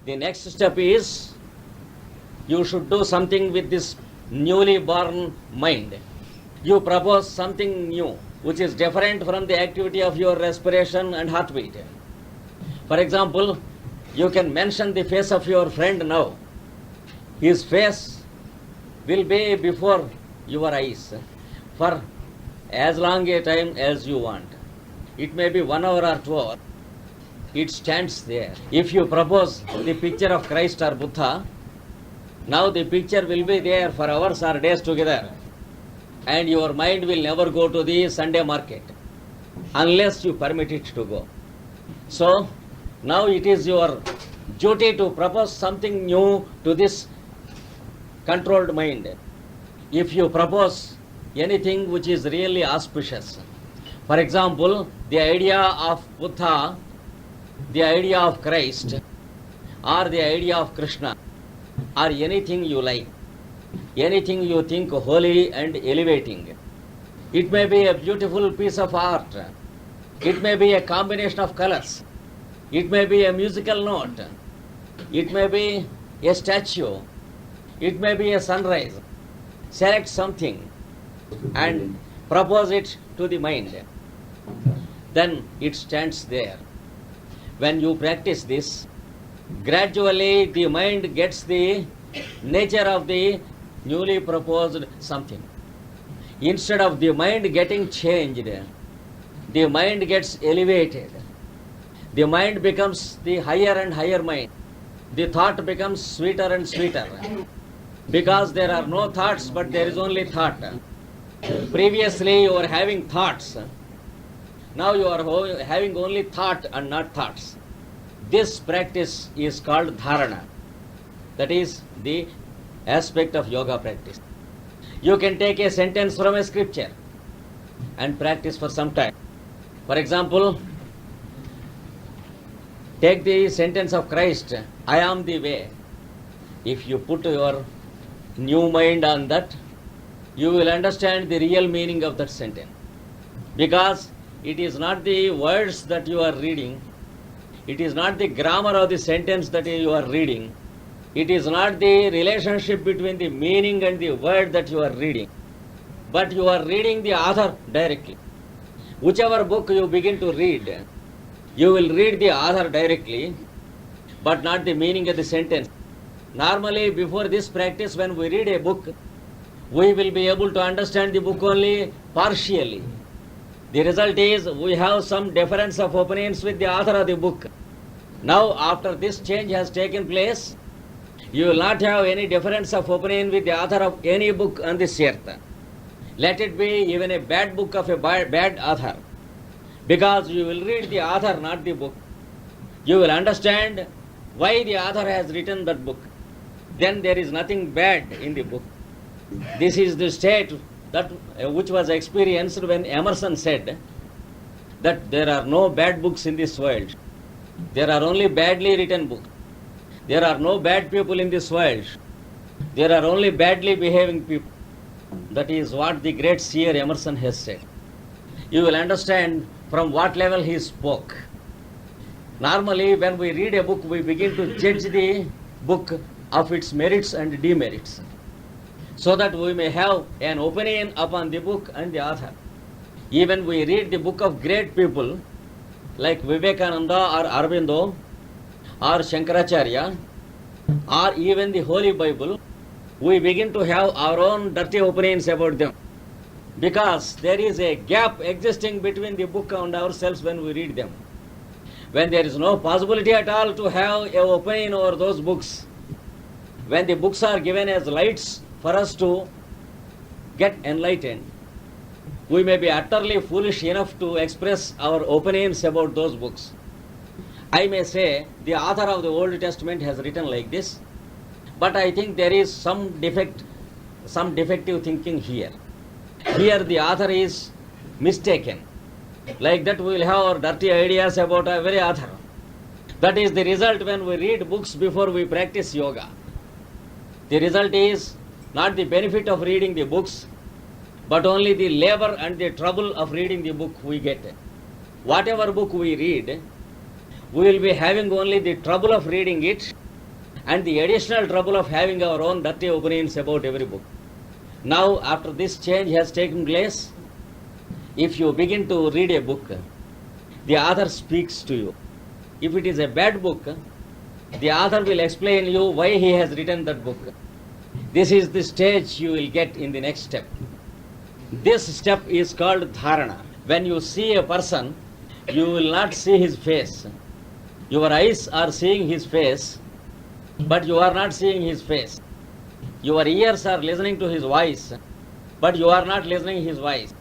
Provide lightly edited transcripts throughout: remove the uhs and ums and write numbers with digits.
The next step is you should do something with this newly born mind. You propose something new, which is different from the activity of your respiration and heartbeat. For example, you can mention the face of your friend now. His face will be before your eyes for as long a time as you want. It may be 1 hour or 2 hours. It stands there. If you propose the picture of Christ or Buddha, now the picture will be there for hours or days together, and your mind will never go to the Sunday market unless you permit it to go. So now it is your duty to propose something new to this controlled mind. If you propose anything which is really auspicious, for example, the idea of Buddha, the idea of Christ, or the idea of Krishna, or anything you like, anything you think holy and elevating. It may be a beautiful piece of art. It may be a combination of colors. It may be a musical note. It may be a statue. It may be a sunrise. Select something and propose it to the mind. Then it stands there. When you practice this, gradually the mind gets the nature of the newly proposed something. Instead of the mind getting changed, the mind gets elevated. The mind becomes the higher and higher mind. The thought becomes sweeter and sweeter. Because there are no thoughts, but there is only thought. Previously you were having thoughts. Now you are having only thought and not thoughts. This practice is called dharana. That is the aspect of yoga practice. You can take a sentence from a scripture and practice for some time. For example, take the sentence of Christ, I am the way. If you put your new mind on that, you will understand the real meaning of that sentence. Because it is not the words that you are reading, it is not the grammar of the sentence that you are reading, it is not the relationship between the meaning and the word that you are reading, but you are reading the author directly. Whichever book you begin to read, you will read the author directly, but not the meaning of the sentence. Normally, before this practice, when we read a book, we will be able to understand the book only partially. The result is we have some difference of opinions with the author of the book. Now, after this change has taken place, you will not have any difference of opinion with the author of any book on this earth. Let it be even a bad book of a bad author. Because you will read the author, not the book. You will understand why the author has written that book. Then there is nothing bad in the book. This is the state that which was experienced when Emerson said that there are no bad books in this world. There are only badly written books. There are no bad people in this world. There are only badly behaving people. That is what the great seer Emerson has said. You will understand from what level he spoke. Normally, when we read a book, we begin to judge the book of its merits and demerits, so that we may have an opinion upon the book and the author. Even we read the book of great people like Vivekananda or Aurobindo or Shankaracharya or even the Holy Bible, we begin to have our own dirty opinions about them. Because there is a gap existing between the book and ourselves when we read them. When there is no possibility at all to have an opinion over those books, when the books are given as lights for us to get enlightened, we may be utterly foolish enough to express our opinions about those books. I may say the author of the Old Testament has written like this, but I think there is some defective thinking here. Here the author is mistaken. Like that we will have our dirty ideas about every author. That is the result when we read books before we practice yoga. The result is not the benefit of reading the books, but only the labor and the trouble of reading the book we get. Whatever book we read, we will be having only the trouble of reading it and the additional trouble of having our own dirty opinions about every book. Now, after this change has taken place, if you begin to read a book, the author speaks to you. If it is a bad book, the author will explain you why he has written that book. This is the stage you will get in the next step. This step is called dharana. When you see a person, you will not see his face. Your eyes are seeing his face, but you are not seeing his face. Your ears are listening to his voice, but you are not listening his voice.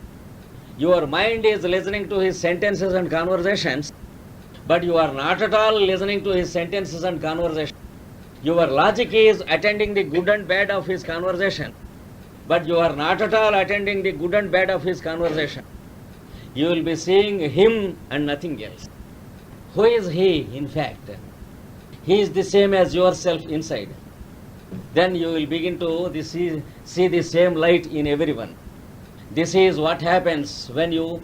Your mind is listening to his sentences and conversations, but you are not at all listening to his sentences and conversations. Your logic is attending the good and bad of his conversation, but you are not at all attending the good and bad of his conversation. You will be seeing him and nothing else. Who is he, in fact? He is the same as yourself inside. Then you will begin to see the same light in everyone. This is what happens when you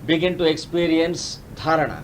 begin to experience dharana.